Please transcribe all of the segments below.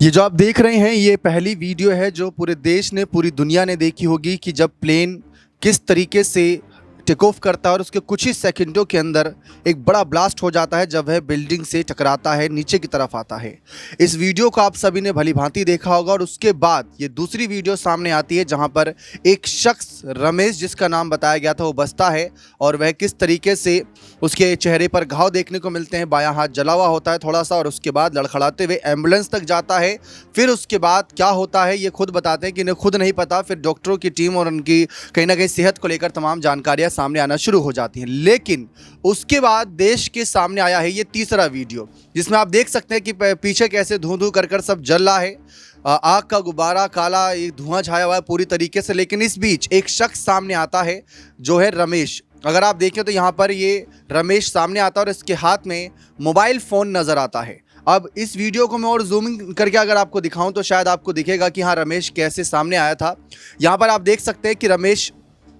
ये जो आप देख रहे हैं ये पहली वीडियो है जो पूरे देश ने पूरी दुनिया ने देखी होगी कि जब प्लेन किस तरीके से टेक ऑफ करता है और उसके कुछ ही सेकंडों के अंदर एक बड़ा ब्लास्ट हो जाता है जब वह बिल्डिंग से टकराता है, नीचे की तरफ आता है। इस वीडियो को आप सभी ने भली भांति देखा होगा और उसके बाद ये दूसरी वीडियो सामने आती है जहां पर एक शख्स रमेश जिसका नाम बताया गया था वो बचता है और वह किस तरीके से उसके चेहरे पर घाव देखने को मिलते हैं, बायां हाथ जला हुआ होता है थोड़ा सा और उसके बाद लड़खड़ाते हुए एम्बुलेंस तक जाता है। फिर उसके बाद क्या होता है ये खुद बताते हैं कि इन्हें खुद नहीं पता। फिर डॉक्टरों की टीम और उनकी कहीं ना कहीं सेहत को लेकर तमाम जानकारियां सामने आना शुरू हो जाती हैं। लेकिन उसके बाद देश के सामने आया है ये तीसरा वीडियो जिसमें आप देख सकते हैं कि पीछे कैसे धुआं धुआं कर सब जल रहा है, आग का गुब्बारा, काला एक धुआं छाया हुआ है पूरी तरीके से। लेकिन इस बीच एक शख्स सामने आता है जो है रमेश। अगर आप देखें तो यहाँ पर ये रमेश सामने आता है और इसके हाथ में मोबाइल फ़ोन नज़र आता है। अब इस वीडियो को मैं और जूमिंग करके अगर आपको दिखाऊं तो शायद आपको दिखेगा कि हाँ रमेश कैसे सामने आया था। यहाँ पर आप देख सकते हैं कि रमेश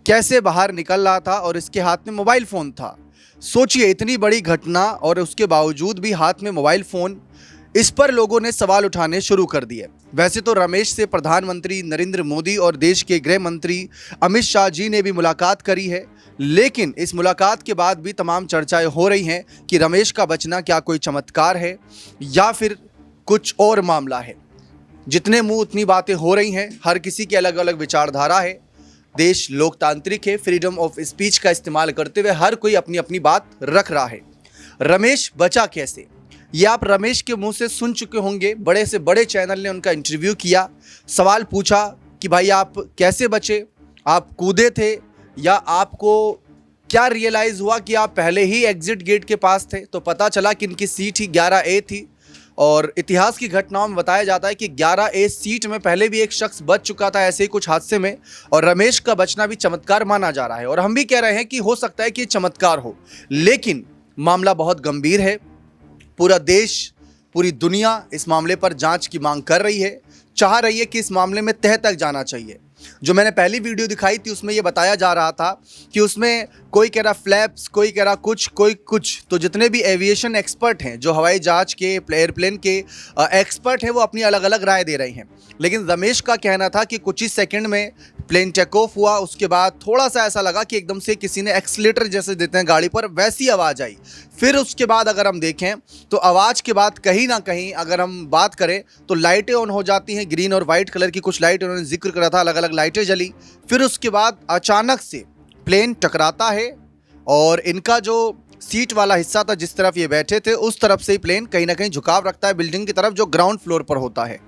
कैसे बाहर निकल रहा था और इसके हाथ में मोबाइल फ़ोन था। सोचिए इतनी बड़ी घटना और उसके बावजूद भी हाथ में मोबाइल फ़ोन, इस पर लोगों ने सवाल उठाने शुरू कर दिए। वैसे तो रमेश से प्रधानमंत्री नरेंद्र मोदी और देश के गृह मंत्री अमित शाह जी ने भी मुलाकात करी है, लेकिन इस मुलाकात के बाद भी तमाम चर्चाएं हो रही हैं कि रमेश का बचना क्या कोई चमत्कार है या फिर कुछ और मामला है। जितने मुंह उतनी बातें हो रही हैं, हर किसी की अलग अलग विचारधारा है। देश लोकतांत्रिक है, फ्रीडम ऑफ स्पीच का इस्तेमाल करते हुए हर कोई अपनी अपनी बात रख रहा है। रमेश बचा कैसे, ये आप रमेश के मुंह से सुन चुके होंगे। बड़े से बड़े चैनल ने उनका इंटरव्यू किया, सवाल पूछा कि भाई आप कैसे बचे, आप कूदे थे या आपको क्या रियलाइज़ हुआ कि आप पहले ही एग्जिट गेट के पास थे। तो पता चला कि इनकी सीट ही 11A थी और इतिहास की घटनाओं में बताया जाता है कि 11A सीट में पहले भी एक शख्स बच चुका था ऐसे ही कुछ हादसे में, और रमेश का बचना भी चमत्कार माना जा रहा है। और हम भी कह रहे हैं कि हो सकता है कि चमत्कार हो, लेकिन मामला बहुत गंभीर है। पूरा देश, पूरी दुनिया इस मामले पर जांच की मांग कर रही है, चाह रही है कि इस मामले में तह तक जाना चाहिए। जो मैंने पहली वीडियो दिखाई थी उसमें यह बताया जा रहा था कि उसमें कोई कह रहा फ्लैप्स, कोई कह रहा कुछ, कोई कुछ। तो जितने भी एविएशन एक्सपर्ट हैं, जो हवाई जहाज के, एयरप्लेन के एक्सपर्ट हैं, वो अपनी अलग अलग राय दे रहे हैं। लेकिन रमेश का कहना था कि कुछ ही सेकंड में प्लेन टेक ऑफ हुआ, उसके बाद थोड़ा सा ऐसा लगा कि एकदम से किसी ने एक्सीलेटर जैसे देते हैं गाड़ी पर, वैसी आवाज़ आई। फिर उसके बाद अगर हम देखें तो आवाज़ के बाद कहीं ना कहीं अगर हम बात करें तो लाइटें ऑन हो जाती हैं, ग्रीन और वाइट कलर की कुछ लाइट उन्होंने जिक्र करा था, अलग अलग लाइटें जली। फिर उसके बाद अचानक से प्लेन टकराता है और इनका जो सीट वाला हिस्सा था जिस तरफ ये बैठे थे उस तरफ से ही प्लेन कहीं ना कहीं झुकाव रखता है बिल्डिंग की तरफ जो ग्राउंड फ्लोर पर होता है।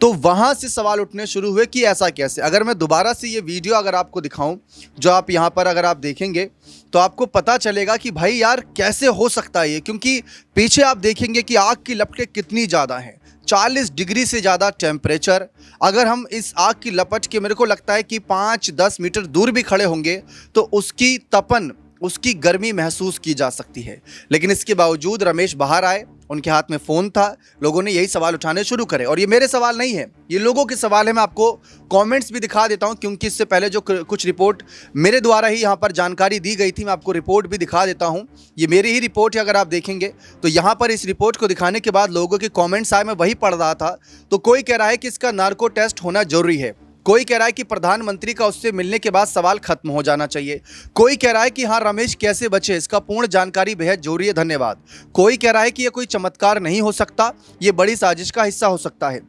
तो वहाँ से सवाल उठने शुरू हुए कि ऐसा कैसे। अगर मैं दोबारा से ये वीडियो अगर आपको दिखाऊं, जो आप यहाँ पर अगर आप देखेंगे तो आपको पता चलेगा कि भाई यार कैसे हो सकता है ये, क्योंकि पीछे आप देखेंगे कि आग की लपटें कितनी ज़्यादा हैं, 40 डिग्री से ज़्यादा टेम्परेचर। अगर हम इस आग की लपट के, मेरे को लगता है कि 5-10 मीटर दूर भी खड़े होंगे तो उसकी तपन, उसकी गर्मी महसूस की जा सकती है। लेकिन इसके बावजूद रमेश बाहर आए, उनके हाथ में फ़ोन था, लोगों ने यही सवाल उठाने शुरू करे। और ये मेरे सवाल नहीं है, ये लोगों के सवाल है। मैं आपको कमेंट्स भी दिखा देता हूं क्योंकि इससे पहले जो कुछ रिपोर्ट मेरे द्वारा ही यहाँ पर जानकारी दी गई थी, मैं आपको रिपोर्ट भी दिखा देता हूं। ये मेरी ही रिपोर्ट है, अगर आप देखेंगे तो यहाँ पर इस रिपोर्ट को दिखाने के बाद लोगों के कॉमेंट्स आए, मैं वही पढ़ रहा था। तो कोई कह रहा है कि इसका नार्को टेस्ट होना जरूरी है, कोई कह रहा है कि प्रधानमंत्री का उससे मिलने के बाद सवाल खत्म हो जाना चाहिए, कोई कह रहा है कि हाँ रमेश कैसे बचे इसका पूर्ण जानकारी बेहद जरूरी है, धन्यवाद। कोई कह रहा है कि यह कोई चमत्कार नहीं हो सकता, ये बड़ी साजिश का हिस्सा हो सकता है,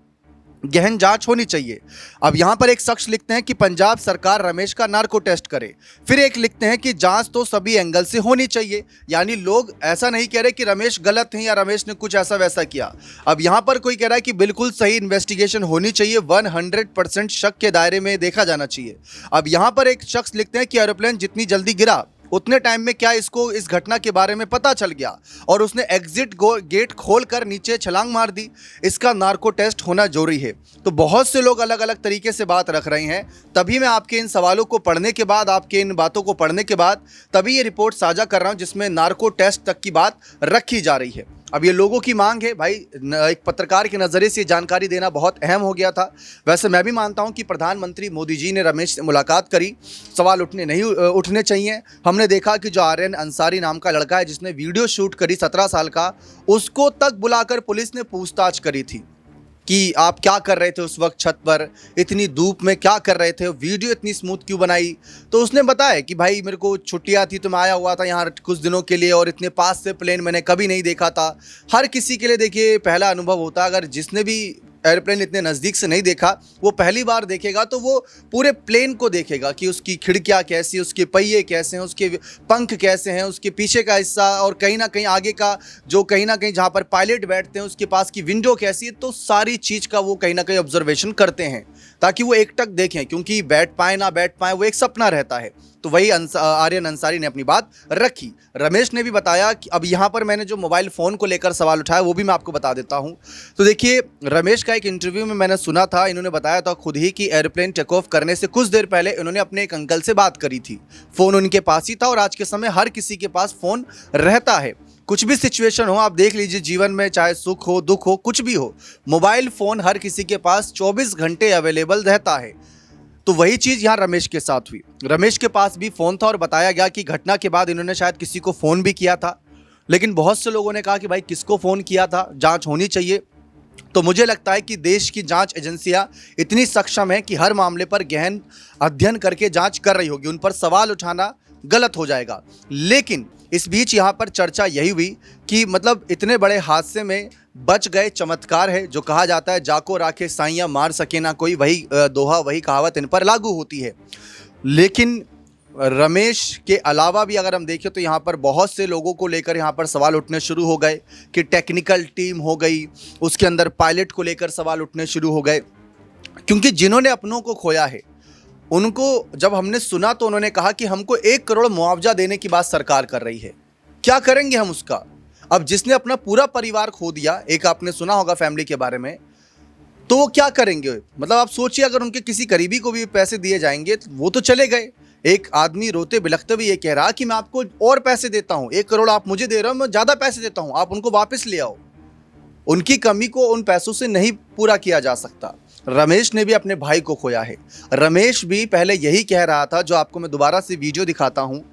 गहन जांच होनी चाहिए। अब यहाँ पर एक शख्स लिखते हैं कि पंजाब सरकार रमेश का नार्को टेस्ट करे। फिर एक लिखते हैं कि जांच तो सभी एंगल से होनी चाहिए। यानी लोग ऐसा नहीं कह रहे कि रमेश गलत हैं या रमेश ने कुछ ऐसा वैसा किया। अब यहाँ पर कोई कह रहा है कि बिल्कुल सही इन्वेस्टिगेशन होनी चाहिए, 100% शक के दायरे में देखा जाना चाहिए। अब यहाँ पर एक शख्स लिखते हैं कि एरोप्लेन जितनी जल्दी गिरा उतने टाइम में क्या इसको इस घटना के बारे में पता चल गया और उसने एग्जिट गेट खोलकर नीचे छलांग मार दी, इसका नार्को टेस्ट होना जरूरी है। तो बहुत से लोग अलग अलग तरीके से बात रख रहे हैं। तभी मैं आपके इन सवालों को पढ़ने के बाद, आपके इन बातों को पढ़ने के बाद तभी ये रिपोर्ट साझा कर रहा हूँ जिसमें नार्को टेस्ट तक की बात रखी जा रही है। अब ये लोगों की मांग है भाई, एक पत्रकार के नज़रिए से जानकारी देना बहुत अहम हो गया था। वैसे मैं भी मानता हूं कि प्रधानमंत्री मोदी जी ने रमेश से मुलाकात करी, सवाल नहीं उठने चाहिए। हमने देखा कि जो आर्यन अंसारी नाम का लड़का है जिसने वीडियो शूट करी 17 साल का, उसको तक बुलाकर पुलिस ने पूछताछ करी थी। कि आप क्या कर रहे थे उस वक्त छत पर, इतनी धूप में क्या कर रहे थे, वीडियो इतनी स्मूथ क्यों बनाई। तो उसने बताया कि भाई मेरे को छुट्टियाँ थी तो मैं आया हुआ था यहाँ कुछ दिनों के लिए, और इतने पास से प्लेन मैंने कभी नहीं देखा था। हर किसी के लिए देखिए पहला अनुभव होता है, अगर जिसने भी एयरप्लेन इतने नज़दीक से नहीं देखा वो पहली बार देखेगा तो वो पूरे प्लेन को देखेगा कि उसकी खिड़कियाँ कैसी, उसके पहिए कैसे हैं, उसके पंख कैसे हैं, उसके पीछे का हिस्सा और कहीं ना कहीं आगे का जो कहीं ना कहीं जहाँ पर पायलट बैठते हैं उसके पास की विंडो कैसी है। तो सारी चीज़ का वो कहीं ना कहीं ऑब्जर्वेशन करते हैं ताकि वो एकटक देखें, क्योंकि बैठ पाए ना बैठ पाए वो एक सपना रहता है। तो वही आर्यन अंसारी ने अपनी बात रखी। रमेश ने भी बताया कि अब यहाँ पर मैंने जो मोबाइल फ़ोन को लेकर सवाल उठाया वो भी मैं आपको बता देता हूँ। तो देखिए रमेश का एक इंटरव्यू में मैंने सुना था, इन्होंने बताया था खुद ही कि एयरप्लेन टेक ऑफ करने से कुछ देर पहले इन्होंने अपने एक अंकल से बात करी थी। फ़ोन उनके पास ही था और आज के समय हर किसी के पास फ़ोन रहता है। कुछ भी सिचुएशन हो आप देख लीजिए जीवन में, चाहे सुख हो दुख हो कुछ भी हो, मोबाइल फ़ोन हर किसी के पास 24 घंटे अवेलेबल रहता है। तो वही चीज़ यहाँ रमेश के साथ हुई। रमेश के पास भी फ़ोन था और बताया गया कि घटना के बाद इन्होंने शायद किसी को फ़ोन भी किया था, लेकिन बहुत से लोगों ने कहा कि भाई किसको फ़ोन किया था, जांच होनी चाहिए। तो मुझे लगता है कि देश की जांच एजेंसियां इतनी सक्षम हैं कि हर मामले पर गहन अध्ययन करके जांच कर रही होगी, उन पर सवाल उठाना गलत हो जाएगा। लेकिन इस बीच यहाँ पर चर्चा यही हुई कि मतलब इतने बड़े हादसे में बच गए, चमत्कार है। जो कहा जाता है जाको राखे साइयाँ मार सके ना कोई, वही दोहा वही कहावत इन पर लागू होती है। लेकिन रमेश के अलावा भी अगर हम देखें तो यहाँ पर बहुत से लोगों को लेकर यहाँ पर सवाल उठने शुरू हो गए कि टेक्निकल टीम हो गई, उसके अंदर पायलट को लेकर सवाल उठने शुरू हो गए, क्योंकि जिन्होंने अपनों को खोया है उनको जब हमने सुना तो उन्होंने कहा कि हमको 1 करोड़ मुआवजा देने की बात सरकार कर रही है, क्या करेंगे हम उसका। अब जिसने अपना पूरा परिवार खो दिया, एक आपने सुना होगा फैमिली के बारे में, तो वो क्या करेंगे। मतलब आप सोचिए अगर उनके किसी करीबी को भी पैसे दिए जाएंगे तो वो तो चले गए। एक आदमी रोते बिलखते भी ये कह रहा कि मैं आपको और पैसे देता हूँ, 1 करोड़ आप मुझे दे रहे हो, मैं ज़्यादा पैसे देता हूँ, आप उनको वापस ले आओ। उनकी कमी को उन पैसों से नहीं पूरा किया जा सकता। रमेश ने भी अपने भाई को खोया है। रमेश भी पहले यही कह रहा था, जो आपको मैं दोबारा से वीडियो दिखाता हूँ।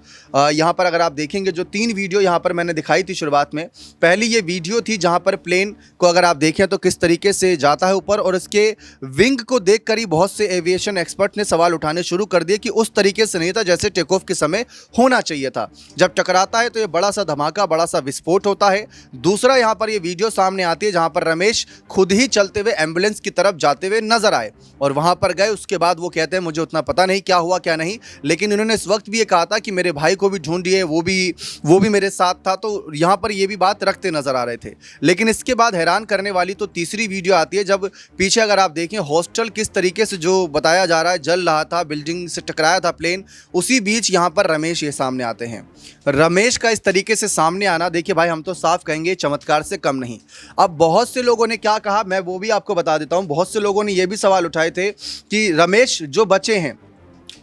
यहाँ पर अगर आप देखेंगे जो 3 वीडियो यहाँ पर मैंने दिखाई थी शुरुआत में, पहली ये वीडियो थी जहाँ पर प्लेन को अगर आप देखें तो किस तरीके से जाता है ऊपर, और इसके विंग को देखकर ही बहुत से एविएशन एक्सपर्ट ने सवाल उठाने शुरू कर दिए कि उस तरीके से नहीं था जैसे टेक ऑफ के समय होना चाहिए था। जब टकराता है तो ये बड़ा सा धमाका, बड़ा सा विस्फोट होता है। दूसरा यहाँ पर ये वीडियो सामने आती है जहाँ पर रमेश खुद ही चलते हुए एम्बुलेंस की तरफ जाते हुए नजर आए और वहाँ पर गए। उसके बाद वो कहते हैं मुझे उतना पता नहीं क्या हुआ क्या नहीं, लेकिन इन्होंने इस वक्त भी ये कहा था कि मेरे भाई को भी ढूंढिए, वो भी मेरे साथ था। तो यहाँ पर ये भी बात रखते नजर आ रहे थे। लेकिन इसके बाद हैरान करने वाली तो तीसरी वीडियो आती है, जब पीछे अगर आप देखें हॉस्टल किस तरीके से जो बताया जा रहा है जल रहा था, बिल्डिंग से टकराया था प्लेन, उसी बीच यहाँ पर रमेश ये सामने आते हैं। रमेश का इस तरीके से सामने आना, देखिए भाई हम तो साफ कहेंगे चमत्कार से कम नहीं। अब बहुत से लोगों ने क्या कहा मैं वो भी आपको बता देता हूँ। बहुत से लोगों ने ये भी सवाल उठाए थे कि रमेश जो बचे हैं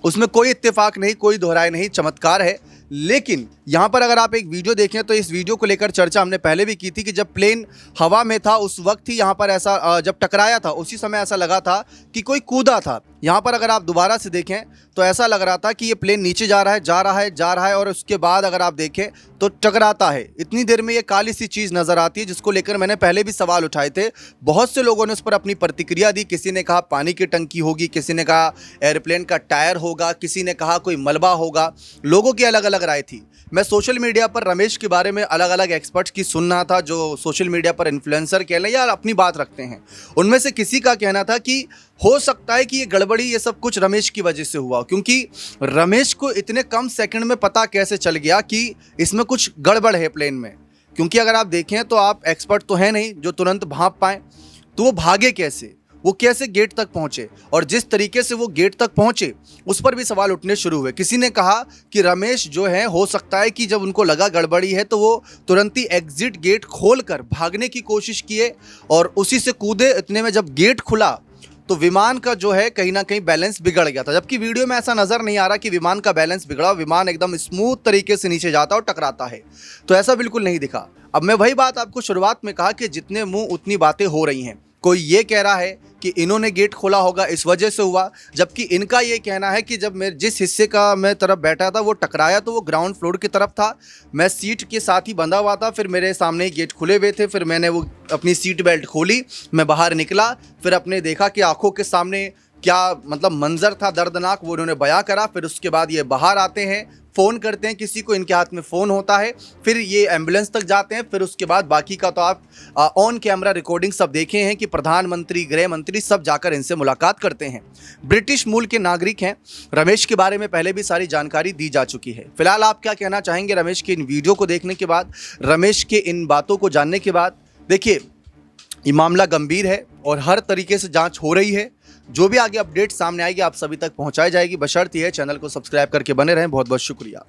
उसमें कोई इत्तेफाक नहीं, कोई दोहराए नहीं, चमत्कार है। लेकिन यहाँ पर अगर आप एक वीडियो देखें तो इस वीडियो को लेकर चर्चा हमने पहले भी की थी कि जब प्लेन हवा में था उस वक्त ही यहाँ पर ऐसा जब टकराया था उसी समय ऐसा लगा था कि कोई कूदा था। यहाँ पर अगर आप दोबारा से देखें तो ऐसा लग रहा था कि ये प्लेन नीचे जा रहा है जा रहा है जा रहा है, और उसके बाद अगर आप देखें तो टकराता है। इतनी देर में ये काली सी चीज़ नज़र आती है जिसको लेकर मैंने पहले भी सवाल उठाए थे। बहुत से लोगों ने उस पर अपनी प्रतिक्रिया दी। किसी ने कहा पानी की टंकी होगी, किसी ने कहा एयरप्लेन का टायर होगा, किसी ने कहा कोई मलबा होगा। लोगों की अलग अलग राय थी। मैं सोशल मीडिया पर रमेश के बारे में अलग अलग एक्सपर्ट्स की सुनना था, जो सोशल मीडिया पर इन्फ्लुएंसर कह लें या अपनी बात रखते हैं। उनमें से किसी का कहना था कि हो सकता है कि ये गड़बड़ी ये सब कुछ रमेश की वजह से हुआ, क्योंकि रमेश को इतने कम सेकंड में पता कैसे चल गया कि इसमें कुछ गड़बड़ है प्लेन में। क्योंकि अगर आप देखें तो आप एक्सपर्ट तो हैं नहीं जो तुरंत भांप पाएँ, तो वो भागे कैसे, वो कैसे गेट तक पहुंचे, और जिस तरीके से वो गेट तक पहुंचे उस पर भी सवाल उठने शुरू हुए। किसी ने कहा कि रमेश जो है हो सकता है कि जब उनको लगा गड़बड़ी है तो वो तुरंत ही एग्जिट गेट खोलकर भागने की कोशिश किए और उसी से कूदे। इतने में जब गेट खुला तो विमान का जो है कहीं ना कहीं बैलेंस बिगड़ गया था, जबकि वीडियो में ऐसा नज़र नहीं आ रहा कि विमान का बैलेंस बिगड़ा। विमान एकदम स्मूथ तरीके से नीचे जाता और टकराता है, तो ऐसा बिल्कुल नहीं दिखा। अब मैं वही बात आपको शुरुआत में कहा कि जितने मुंह उतनी बातें हो रही हैं। कोई ये कह रहा है कि इन्होंने गेट खोला होगा इस वजह से हुआ, जबकि इनका ये कहना है कि जब मैं जिस हिस्से का मैं तरफ बैठा था वो टकराया तो वो ग्राउंड फ्लोर की तरफ था, मैं सीट के साथ ही बंधा हुआ था, फिर मेरे सामने ही गेट खुले हुए थे, फिर मैंने वो अपनी सीट बेल्ट खोली, मैं बाहर निकला, फिर अपने देखा कि आंखों के सामने क्या मतलब मंजर था दर्दनाक, वो उन्होंने बयां करा। फिर उसके बाद ये बाहर आते हैं, फ़ोन करते हैं किसी को, इनके हाथ में फ़ोन होता है, फिर ये एम्बुलेंस तक जाते हैं। फिर उसके बाद बाकी का तो आप ऑन कैमरा रिकॉर्डिंग सब देखे हैं कि प्रधानमंत्री, गृह मंत्री सब जाकर इनसे मुलाकात करते हैं। ब्रिटिश मूल के नागरिक हैं। रमेश के बारे में पहले भी सारी जानकारी दी जा चुकी है। फिलहाल आप क्या कहना चाहेंगे रमेश के इन वीडियो को देखने के बाद, रमेश के इन बातों को जानने के बाद? देखिए, ये मामला गंभीर है और हर तरीके से जांच हो रही है। जो भी आगे अपडेट सामने आएगी आप सभी तक पहुंचाई जाएगी, बशर्ते यह चैनल को सब्सक्राइब करके बने रहें। बहुत बहुत शुक्रिया।